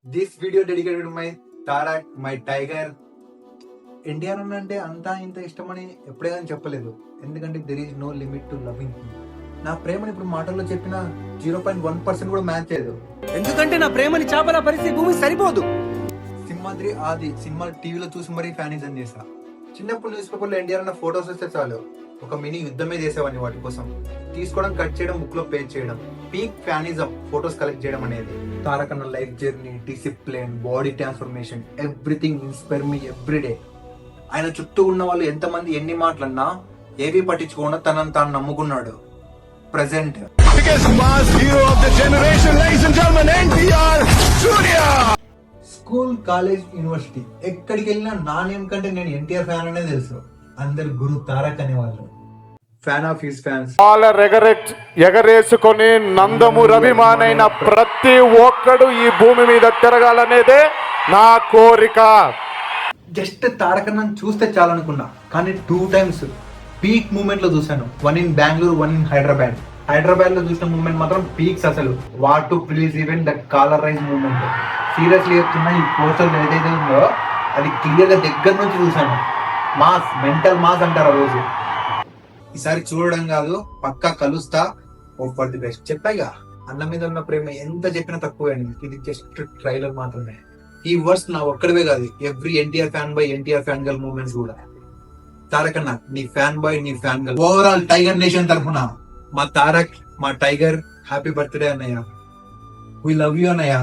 This video dedicated my Tarak my tiger. NTR అంటే అంతా ఇంత ఇష్టమని ఎప్పుడే కానీ చెప్పలేదు, ఎందుకంటే there is no limit to loving. నా ప్రేమని ఇప్పుడు మాటల్లో చెప్పిన 0.1% కూడా మ్యాచ్ చేయదు, ఎందుకంటే నా ప్రేమని చాపల పరిస్థితి భూమి సరిపోదు. సింహాద్రి ఆది సినిమా టీవీలో చూసి మరీ ఫ్యానిజం చేశా. చిన్నప్పుడు న్యూస్ పేపర్లో ఎన్టీఆర్ అన్న ఫోటోస్ వస్తే చాలు, ఒక మినీ యుద్ధమే చేసేవాడిని వాటి కోసం. తీసుకోవడం, కట్ చేయడం, బుక్ లో పేజ్ చేయడం, పీక్ ఫ్యానిజం ఫోటోస్ కలెక్ట్ చేయడం అనేది. తారక్ అన్న life journey, discipline, body transformation, everything inspire me every day. ఆయన చుట్టూ ఉన్న వాళ్ళు ఎంతమంది ఎన్ని మాటలన్నా ఏవి పట్టించుకోకుండా తనని తాను నమ్ముకున్నాడు. ప్రెసెంట్ స్కూల్, కాలేజ్, యూనివర్సిటీ ఎక్కడికి వెళ్ళినా నా నేమ్ కంటే నేను ఎన్టీఆర్ ఫ్యాన్ అనే తెలుసు. అందరు గురు తారక్ అనేవాళ్ళు. Fan of his fans. ఎగరేసుకొని నందమూరి అభిమానైన ప్రతి ఒక్కడు ఈ భూమి మీద తిరగాలనేదే నా కోరిక. జస్ట్ తారక్ అన్నని చూస్తే చాలనుకున్నా, కానీ 2 times పీక్ మూమెంట్ లో చూసాను. 1 in బెంగళూరు, 1 in హైదరాబాద్. హైదరాబాద్ లో చూసిన మూమెంట్ మాత్రం పీక్స్. అసలు what to please event that collar raise moment. Seriously చెప్తున్నా, ఈ పోస్టర్ ఏదైతే ఉందో అది క్లియర్ గా దగ్గర నుంచి చూసాను. మాస్, మెంటల్ మాస్ అంటారు ఆ రోజు. ఈసారి చూడడం కాదు, పక్కా కలుస్తా. Hope for the best. చెప్పాగా, అన్న మీద ఉన్న ప్రేమ ఎంత చెప్పినా తక్కువే. ఇది జస్ట్ ట్రైలర్ మాత్రమే. ఈ వర్డ్స్ నా ఒక్కడివే కాదు, every NTR fan boy, NTR fan girl moments కూడా. తారక్ అన్న, నీ ఫ్యాన్ బాయ్, నీ fan girl, overall tiger nation తరఫున మా తారక్, మా టైగర్ హ్యాపీ బర్త్డే అన్నయ్య. వి లవ్ యూ అన్నయ్య.